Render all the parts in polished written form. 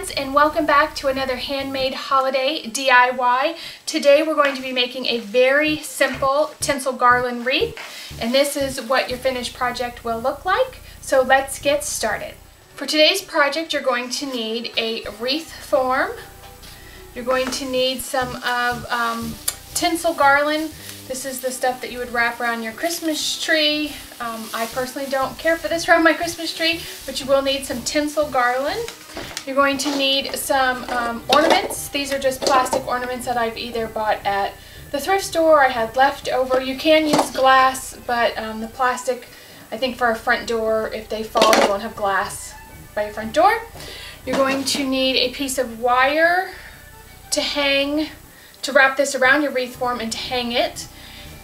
friends, and welcome back to another handmade holiday DIY. Today we're going to be making a very simple tinsel garland wreath, and this is what your finished project will look like. So let's get started. For today's project you're going to need a wreath form. You're going to need some of tinsel garland. This is the stuff that you would wrap around your Christmas tree. I personally don't care for this around my Christmas tree, but you will need some tinsel garland. You're going to need some ornaments. These are just plastic ornaments that I've either bought at the thrift store or I had left over. You can use glass, but the plastic, I think for a front door, if they fall, you won't have glass by your front door. You're going to need a piece of wire to hang, to wrap this around your wreath form and to hang it.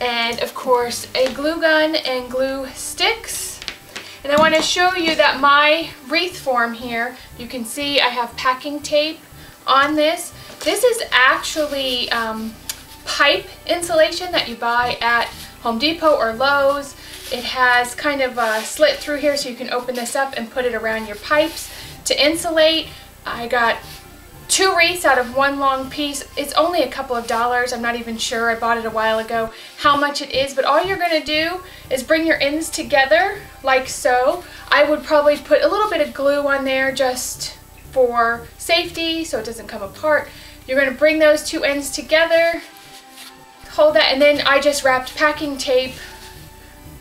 And of course a glue gun and glue sticks. And I want to show you that my wreath form here, you can see I have packing tape on this. This is actually pipe insulation that you buy at Home Depot or Lowe's. It has kind of a slit through here so you can open this up and put it around your pipes to insulate. I got 2 wreaths out of one long piece. It's only a couple of dollars. I'm not even sure. I bought it a while ago how much it is, but all you're going to do is bring your ends together like so. I would probably put a little bit of glue on there just for safety so it doesn't come apart. You're going to bring those 2 ends together, hold that, and then I just wrapped packing tape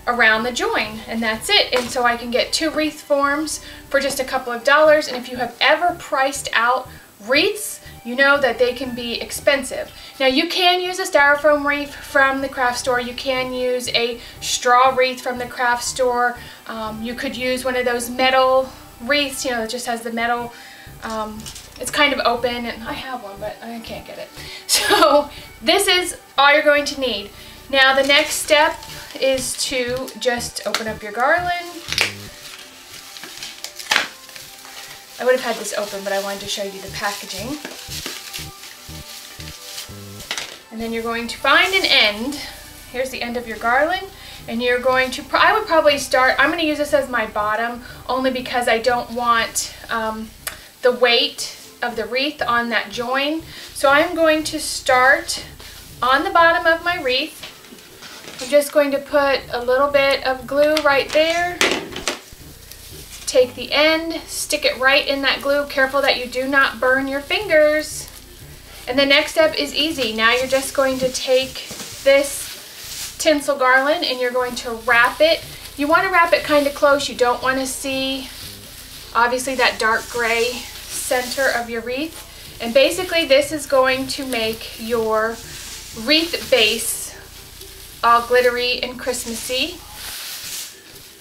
around the join, and that's it. And so I can get 2 wreath forms for just a couple of dollars. And if you have ever priced out wreaths, you know that they can be expensive. Now you can use a styrofoam wreath from the craft store. You can use a straw wreath from the craft store. You could use one of those metal wreaths, you know, that just has the metal, it's kind of open, and I have one but I can't get it. So this is all you're going to need. Now the next step is to just open up your garland. I would have had this open, but I wanted to show you the packaging. And then you're going to find an end. Here's the end of your garland. And you're going to, I would probably start, I'm going to use this as my bottom only because I don't want the weight of the wreath on that join. So I'm going to start on the bottom of my wreath. I'm just going to put a little bit of glue right there. Take the end, stick it right in that glue. Careful that you do not burn your fingers. And the next step is easy. Now you're just going to take this tinsel garland and you're going to wrap it. You want to wrap it kind of close. You don't want to see, obviously, that dark gray center of your wreath. And basically this is going to make your wreath base all glittery and Christmassy.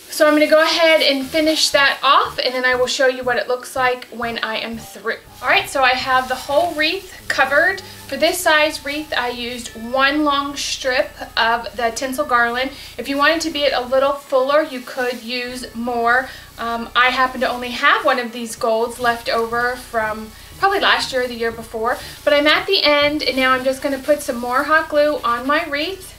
So I'm going to go ahead and finish that off, and then I will show you what it looks like when I am through. Alright, so I have the whole wreath covered. For this size wreath I used 1 long strip of the tinsel garland. If you wanted to be it a little fuller, you could use more. I happen to only have one of these golds left over from probably last year or the year before. But I'm at the end, and now I'm just going to put some more hot glue on my wreath.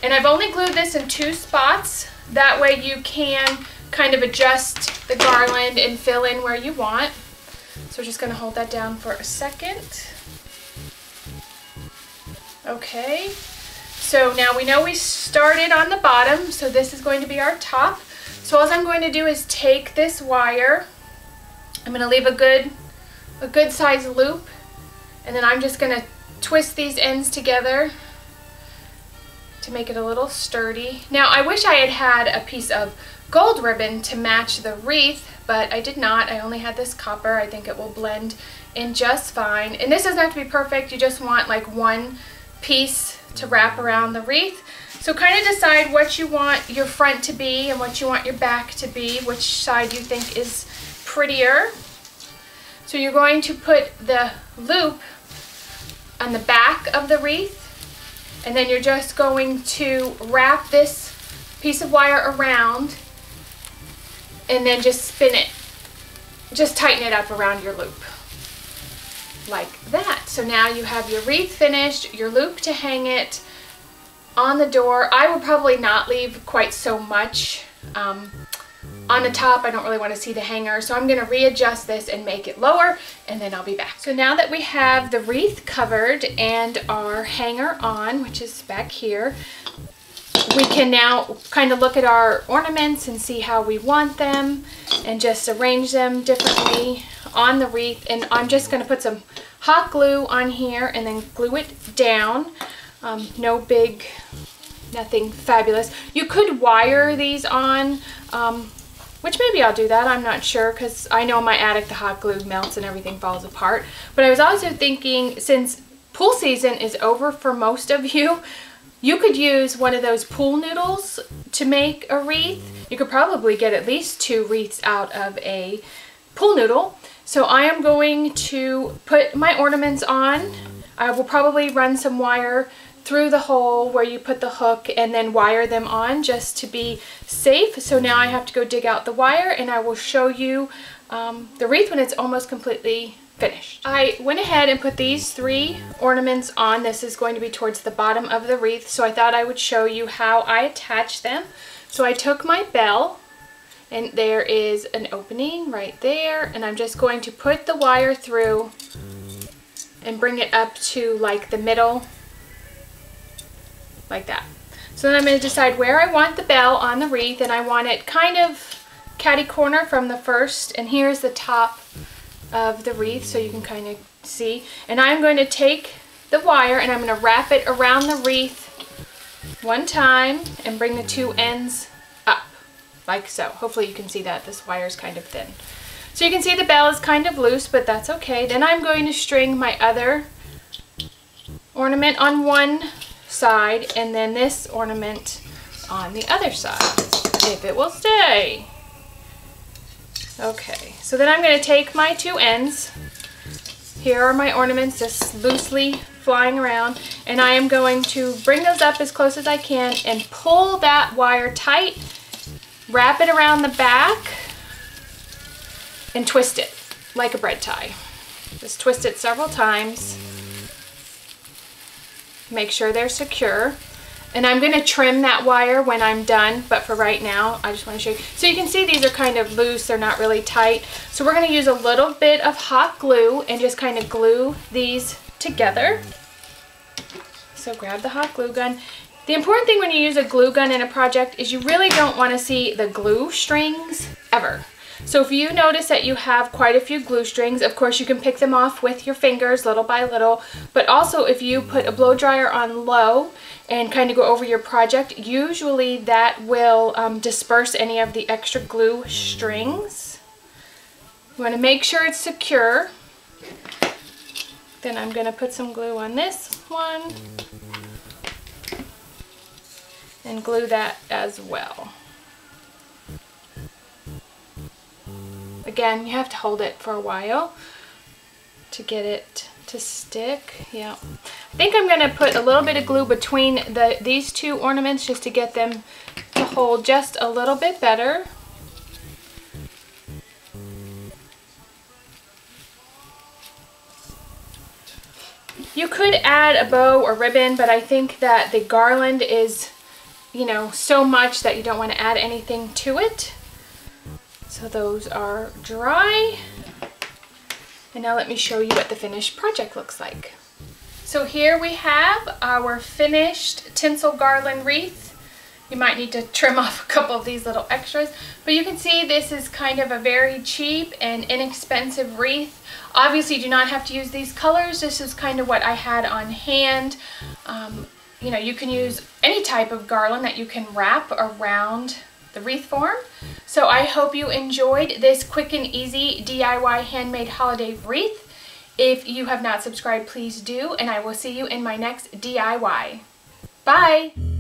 And I've only glued this in 2 spots. That way you can kind of adjust the garland and fill in where you want. So we're just going to hold that down for a second. Okay, so now we know we started on the bottom, so this is going to be our top. So all I'm going to do is take this wire. I'm going to leave a good size loop, and then I'm just going to twist these ends together to make it a little sturdy. Now I wish I had had a piece of gold ribbon to match the wreath, but I did not. I only had this copper. I think it will blend in just fine. And this doesn't have to be perfect. You just want like 1 piece to wrap around the wreath. So kind of decide what you want your front to be and what you want your back to be, which side you think is prettier. So you're going to put the loop on the back of the wreath, and then you're just going to wrap this piece of wire around and then just spin it. Just tighten it up around your loop. Like that. So now you have your wreath finished, your loop to hang it on the door. I will probably not leave quite so much on the top. I don't really want to see the hanger, so I'm going to readjust this and make it lower, and then I'll be back. So now that we have the wreath covered and our hanger on, which is back here, we can now kind of look at our ornaments and see how we want them and just arrange them differently on the wreath. And I'm just going to put some hot glue on here and then glue it down. Nothing fabulous. You could wire these on, which maybe I'll do that, I'm not sure, because I know in my attic the hot glue melts and everything falls apart. But I was also thinking, since pool season is over for most of you, you could use one of those pool noodles to make a wreath. You could probably get at least 2 wreaths out of a pool noodle. So I am going to put my ornaments on. I will probably run some wire through the hole where you put the hook and then wire them on just to be safe. So now I have to go dig out the wire, and I will show you the wreath when it's almost completely finished. I went ahead and put these 3 ornaments on. This is going to be towards the bottom of the wreath, so I thought I would show you how I attach them. So I took my bell, and there is an opening right there, and I'm just going to put the wire through and bring it up to like the middle, like that. So then I'm going to decide where I want the bell on the wreath, and I want it kind of catty corner from the first, and here's the top of the wreath so you can kind of see. And I'm going to take the wire and I'm going to wrap it around the wreath one time and bring the 2 ends up like so. Hopefully you can see that this wire is kind of thin. So you can see the bell is kind of loose, but that's okay. Then I'm going to string my other ornament on one side and then this ornament on the other side, if it will stay. Okay, so then I'm going to take my 2 ends. Here are my ornaments just loosely flying around, and I am going to bring those up as close as I can and pull that wire tight, wrap it around the back, and twist it like a bread tie. Just twist it several times. Make sure they're secure. And I'm going to trim that wire when I'm done, but for right now, I just want to show you. So you can see these are kind of loose, they're not really tight. So we're going to use a little bit of hot glue and just kind of glue these together. So grab the hot glue gun. The important thing when you use a glue gun in a project is you really don't want to see the glue strings ever. So if you notice that you have quite a few glue strings, of course you can pick them off with your fingers little by little, but also if you put a blow dryer on low and kind of go over your project, usually that will disperse any of the extra glue strings. You want to make sure it's secure. Then I'm going to put some glue on this one and glue that as well. Again, you have to hold it for a while to get it to stick. Yeah, I think I'm going to put a little bit of glue between these 2 ornaments just to get them to hold just a little bit better. You could add a bow or ribbon, but I think that the garland is, you know, so much that you don't want to add anything to it. So those are dry. And now let me show you what the finished project looks like. So here we have our finished tinsel garland wreath. You might need to trim off a couple of these little extras, but you can see this is kind of a very cheap and inexpensive wreath. Obviously you do not have to use these colors. This is kind of what I had on hand. You know, you can use any type of garland that you can wrap around the wreath form. So I hope you enjoyed this quick and easy DIY handmade holiday wreath. If you have not subscribed, please do, and I will see you in my next DIY. Bye!